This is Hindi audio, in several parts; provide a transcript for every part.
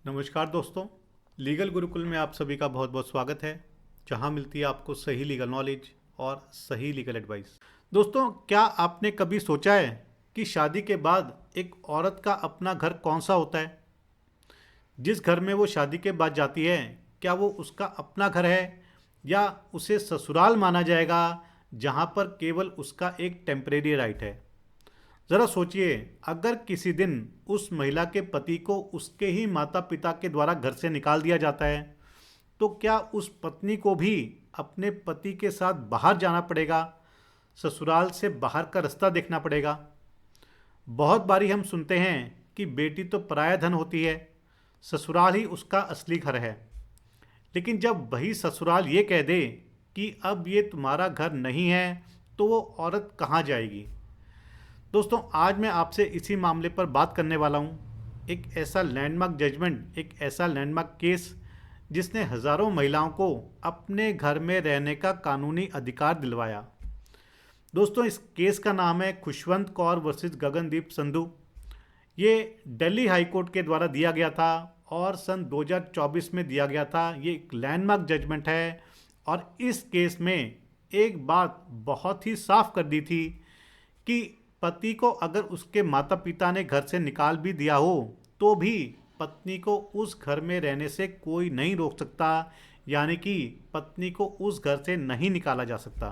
नमस्कार दोस्तों, लीगल गुरुकुल में आप सभी का बहुत बहुत स्वागत है, जहां मिलती है आपको सही लीगल नॉलेज और सही लीगल एडवाइस। दोस्तों, क्या आपने कभी सोचा है कि शादी के बाद एक औरत का अपना घर कौन सा होता है? जिस घर में वो शादी के बाद जाती है, क्या वो उसका अपना घर है या उसे ससुराल माना जाएगा, जहां पर केवल उसका एक टेम्परेरी राइट है? ज़रा सोचिए, अगर किसी दिन उस महिला के पति को उसके ही माता पिता के द्वारा घर से निकाल दिया जाता है, तो क्या उस पत्नी को भी अपने पति के साथ बाहर जाना पड़ेगा, ससुराल से बाहर का रास्ता देखना पड़ेगा? बहुत बारी हम सुनते हैं कि बेटी तो पराया धन होती है, ससुराल ही उसका असली घर है। लेकिन जब वही ससुराल ये कह दे कि अब ये तुम्हारा घर नहीं है, तो वो औरत कहाँ जाएगी? दोस्तों, आज मैं आपसे इसी मामले पर बात करने वाला हूँ। एक ऐसा लैंडमार्क जजमेंट, एक ऐसा लैंडमार्क केस जिसने हज़ारों महिलाओं को अपने घर में रहने का कानूनी अधिकार दिलवाया। दोस्तों, इस केस का नाम है खुशवंत कौर वर्सेस गगनदीप संधू। ये दिल्ली हाई कोर्ट के द्वारा दिया गया था और सन 2024 में दिया गया था। ये एक लैंडमार्क जजमेंट है और इस केस में एक बात बहुत ही साफ कर दी थी कि पति को अगर उसके माता पिता ने घर से निकाल भी दिया हो, तो भी पत्नी को उस घर में रहने से कोई नहीं रोक सकता, यानी कि पत्नी को उस घर से नहीं निकाला जा सकता।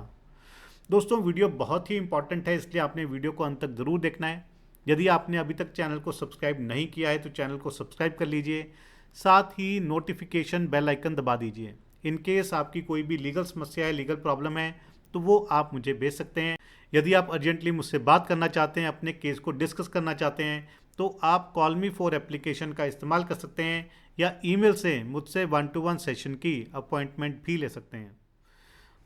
दोस्तों, वीडियो बहुत ही इंपॉर्टेंट है, इसलिए आपने वीडियो को अंत तक ज़रूर देखना है। यदि आपने अभी तक चैनल को सब्सक्राइब नहीं किया है तो चैनल को सब्सक्राइब कर लीजिए, साथ ही नोटिफिकेशन बेल आइकन दबा दीजिए। इन केस आपकी कोई भी लीगल समस्या है, लीगल प्रॉब्लम है, तो वो आप मुझे भेज सकते हैं। यदि आप अर्जेंटली मुझसे बात करना चाहते हैं, अपने केस को डिस्कस करना चाहते हैं, तो आप कॉल मी फॉर एप्लीकेशन का इस्तेमाल कर सकते हैं या ईमेल से मुझसे 1-to-1 सेशन की अपॉइंटमेंट भी ले सकते हैं।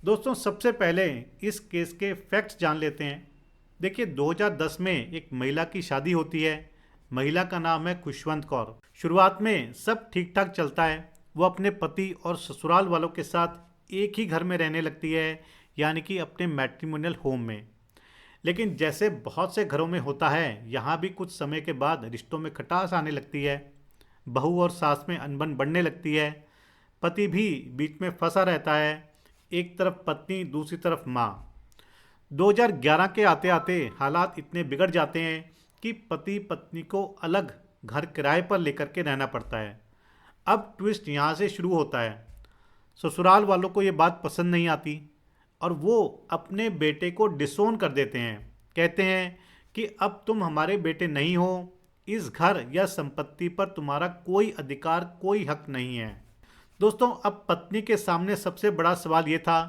दोस्तों, सबसे पहले इस केस के फैक्ट्स जान लेते हैं। देखिए, 2010 में एक महिला की शादी होती है। महिला का नाम है खुशवंत कौर। शुरुआत में सब ठीक ठाक चलता है। वो अपने पति और ससुराल वालों के साथ एक ही घर में रहने लगती है, यानी कि अपने मैट्रिमोनियल होम में। लेकिन जैसे बहुत से घरों में होता है, यहाँ भी कुछ समय के बाद रिश्तों में खटास आने लगती है। बहू और सास में अनबन बढ़ने लगती है। पति भी बीच में फंसा रहता है, एक तरफ पत्नी, दूसरी तरफ माँ। 2011 के आते आते हालात इतने बिगड़ जाते हैं कि पति पत्नी को अलग घर किराए पर लेकर के रहना पड़ता है। अब ट्विस्ट यहाँ से शुरू होता है। ससुराल वालों को ये बात पसंद नहीं आती और वो अपने बेटे को डिसोन कर देते हैं। कहते हैं कि अब तुम हमारे बेटे नहीं हो, इस घर या संपत्ति पर तुम्हारा कोई अधिकार, कोई हक नहीं है। दोस्तों, अब पत्नी के सामने सबसे बड़ा सवाल ये था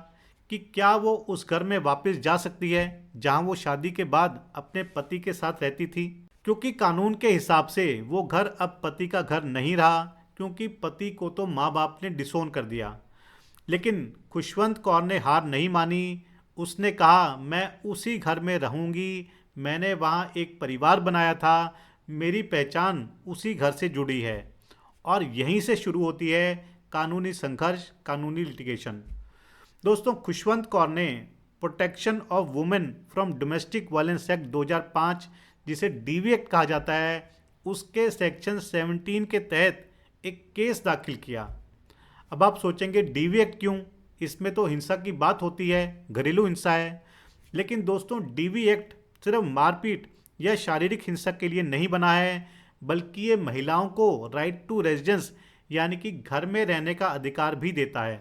कि क्या वो उस घर में वापस जा सकती है जहां वो शादी के बाद अपने पति के साथ रहती थी, क्योंकि कानून के हिसाब से वो घर अब पति का घर नहीं रहा, क्योंकि पति को तो माँ बाप ने डिसोन कर दिया। लेकिन खुशवंत कौर ने हार नहीं मानी। उसने कहा, मैं उसी घर में रहूंगी, मैंने वहाँ एक परिवार बनाया था, मेरी पहचान उसी घर से जुड़ी है। और यहीं से शुरू होती है कानूनी संघर्ष, कानूनी लिटिगेशन। दोस्तों, खुशवंत कौर ने protection of women from domestic violence act 2005, जिसे डीवी एक्ट कहा जाता है, उसके सेक्शन 17 के तहत एक केस दाखिल किया। अब आप सोचेंगे, डीवी एक्ट क्यों? इसमें तो हिंसा की बात होती है, घरेलू हिंसा है। लेकिन दोस्तों, डीवी एक्ट सिर्फ मारपीट या शारीरिक हिंसा के लिए नहीं बना है, बल्कि ये महिलाओं को राइट टू रेजिडेंस, यानी कि घर में रहने का अधिकार भी देता है।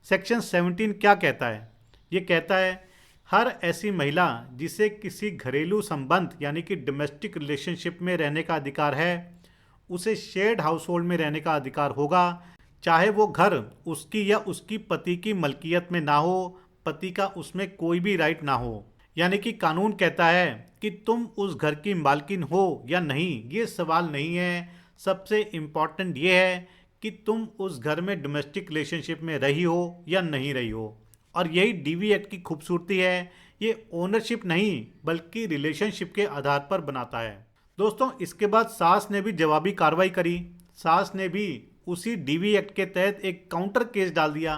सेक्शन 17 क्या कहता है? ये कहता है, हर ऐसी महिला जिसे किसी घरेलू संबंध यानी कि डोमेस्टिक रिलेशनशिप में रहने का अधिकार है, उसे शेयर्ड हाउस होल्ड में रहने का अधिकार होगा, चाहे वो घर उसकी या उसकी पति की मलकियत में ना हो, पति का उसमें कोई भी राइट ना हो। यानी कि कानून कहता है कि तुम उस घर की मालकिन हो या नहीं, ये सवाल नहीं है। सबसे इम्पॉर्टेंट ये है कि तुम उस घर में डोमेस्टिक रिलेशनशिप में रही हो या नहीं रही हो। और यही डीवी एक्ट की खूबसूरती है। ये ओनरशिप नहीं बल्कि रिलेशनशिप के आधार पर बनाता है। दोस्तों, इसके बाद सास ने भी जवाबी कार्रवाई करी। सास ने भी उसी डीवी एक्ट के तहत एक काउंटर केस डाल दिया।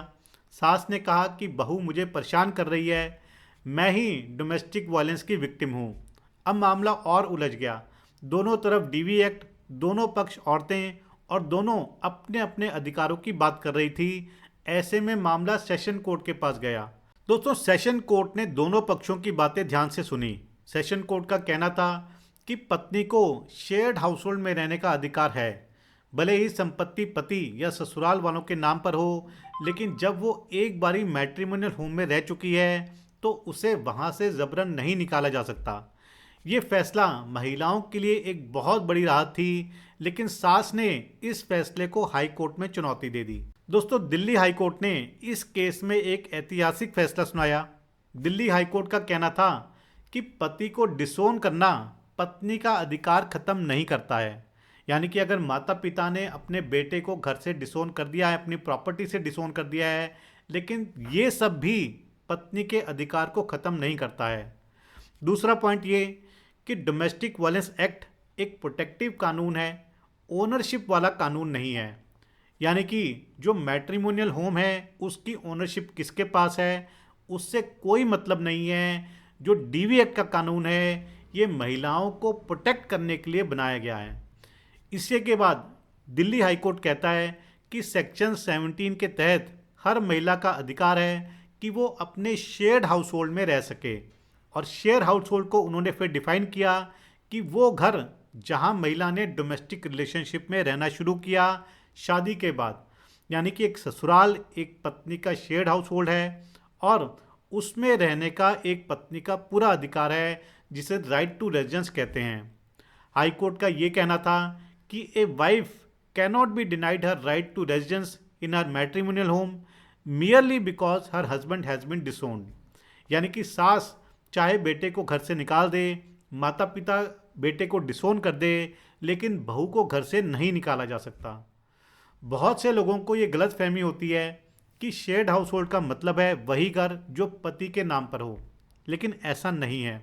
सास ने कहा कि बहू मुझे परेशान कर रही है, मैं ही डोमेस्टिक वायलेंस की विक्टिम हूँ। अब मामला और उलझ गया। दोनों तरफ डीवी एक्ट, दोनों पक्ष औरतें और दोनों अपने अपने अधिकारों की बात कर रही थी। ऐसे में मामला सेशन कोर्ट के पास गया। दोस्तों, सेशन कोर्ट ने दोनों पक्षों की बातें ध्यान से सुनी। सेशन कोर्ट का कहना था कि पत्नी को शेयर्ड हाउसहोल्ड में रहने का अधिकार है, भले ही संपत्ति पति या ससुराल वालों के नाम पर हो, लेकिन जब वो एक बारी मैट्रिमोनियल होम में रह चुकी है तो उसे वहां से जबरन नहीं निकाला जा सकता। ये फैसला महिलाओं के लिए एक बहुत बड़ी राहत थी, लेकिन सास ने इस फैसले को हाई कोर्ट में चुनौती दे दी। दोस्तों, दिल्ली हाई कोर्ट ने इस केस में एक ऐतिहासिक फैसला सुनाया। दिल्ली हाई कोर्ट का कहना था कि पति को डिसोन करना पत्नी का अधिकार खत्म नहीं करता है। यानी कि अगर माता पिता ने अपने बेटे को घर से डिसोन कर दिया है, अपनी प्रॉपर्टी से डिसोन कर दिया है, लेकिन ये सब भी पत्नी के अधिकार को खत्म नहीं करता है। दूसरा पॉइंट ये कि डोमेस्टिक वायलेंस एक्ट एक प्रोटेक्टिव कानून है, ओनरशिप वाला कानून नहीं है। यानी कि जो मैट्रिमोनियल होम है उसकी ओनरशिप किसके पास है उससे कोई मतलब नहीं है। जो डीवी एक्ट का कानून है ये महिलाओं को प्रोटेक्ट करने के लिए बनाया गया है। इसी के बाद दिल्ली हाईकोर्ट कहता है कि सेक्शन 17 के तहत हर महिला का अधिकार है कि वो अपने शेयर्ड हाउस होल्ड में रह सके। और शेयर हाउस होल्ड को उन्होंने फिर डिफाइन किया कि वो घर जहां महिला ने डोमेस्टिक रिलेशनशिप में रहना शुरू किया शादी के बाद, यानी कि एक ससुराल एक पत्नी का शेयर्ड हाउस होल्ड है और उसमें रहने का एक पत्नी का पूरा अधिकार है, जिसे राइट टू रेजिडेंस कहते हैं। हाई कोर्ट का ये कहना था कि a wife cannot be denied her right to residence in her matrimonial home merely because her husband has been disowned. यानी कि सास चाहे बेटे को घर से निकाल दे, माता पिता बेटे को डिसोन कर दे, लेकिन बहू को घर से नहीं निकाला जा सकता। बहुत से लोगों को ये गलत फहमी होती है कि शेयर्ड हाउस होल्ड का मतलब है वही घर जो पति के नाम पर हो, लेकिन ऐसा नहीं है।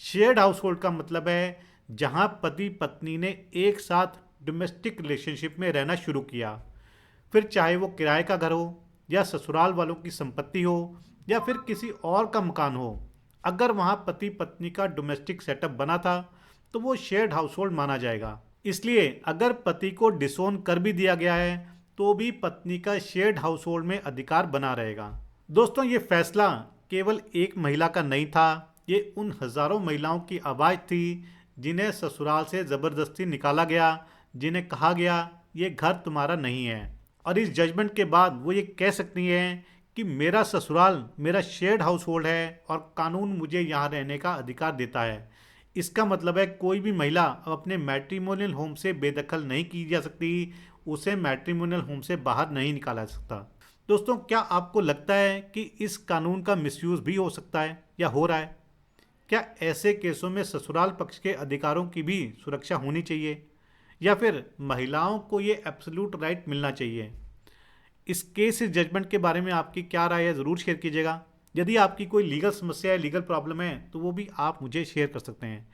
शेयर्ड हाउस होल्ड का मतलब है जहां पति पत्नी ने एक साथ डोमेस्टिक रिलेशनशिप में रहना शुरू किया, फिर चाहे वो किराए का घर हो या ससुराल वालों की संपत्ति हो या फिर किसी और का मकान हो। अगर वहां पति पत्नी का डोमेस्टिक सेटअप बना था तो वो शेयर्ड हाउस होल्ड माना जाएगा। इसलिए अगर पति को डिसोन कर भी दिया गया है तो भी पत्नी का शेयर्ड हाउस होल्ड में अधिकार बना रहेगा। दोस्तों, ये फैसला केवल एक महिला का नहीं था, ये उन हजारों महिलाओं की आवाज़ थी जिन्हें ससुराल से ज़बरदस्ती निकाला गया, जिन्हें कहा गया ये घर तुम्हारा नहीं है। और इस जजमेंट के बाद वो ये कह सकती हैं कि मेरा ससुराल मेरा शेयर्ड हाउस होल्ड है और कानून मुझे यहाँ रहने का अधिकार देता है। इसका मतलब है कोई भी महिला अब अपने मैट्रिमोनियल होम से बेदखल नहीं की जा सकती, उसे मैट्रिमोनियल होम से बाहर नहीं निकाला जा सकता। दोस्तों, क्या आपको लगता है कि इस कानून का मिसयूज़ भी हो सकता है या हो रहा है? क्या ऐसे केसों में ससुराल पक्ष के अधिकारों की भी सुरक्षा होनी चाहिए या फिर महिलाओं को ये एब्सोल्यूट राइट मिलना चाहिए? इस केस इस जजमेंट के बारे में आपकी क्या राय है, ज़रूर शेयर कीजिएगा। यदि आपकी कोई लीगल समस्या है, लीगल प्रॉब्लम है, तो वो भी आप मुझे शेयर कर सकते हैं।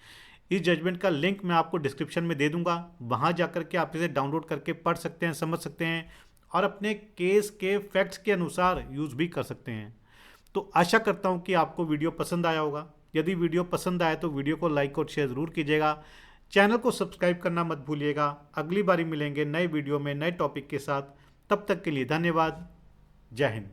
इस जजमेंट का लिंक मैं आपको डिस्क्रिप्शन में दे दूंगा, वहाँ जाकर के आप इसे डाउनलोड करके पढ़ सकते हैं, समझ सकते हैं और अपने केस के फैक्ट्स के अनुसार यूज़ भी कर सकते हैं। तो आशा करता हूँ कि आपको वीडियो पसंद आया होगा। यदि वीडियो पसंद आए तो वीडियो को लाइक और शेयर ज़रूर कीजिएगा। चैनल को सब्सक्राइब करना मत भूलिएगा। अगली बारी मिलेंगे नए वीडियो में नए टॉपिक के साथ। तब तक के लिए धन्यवाद। जय हिंद।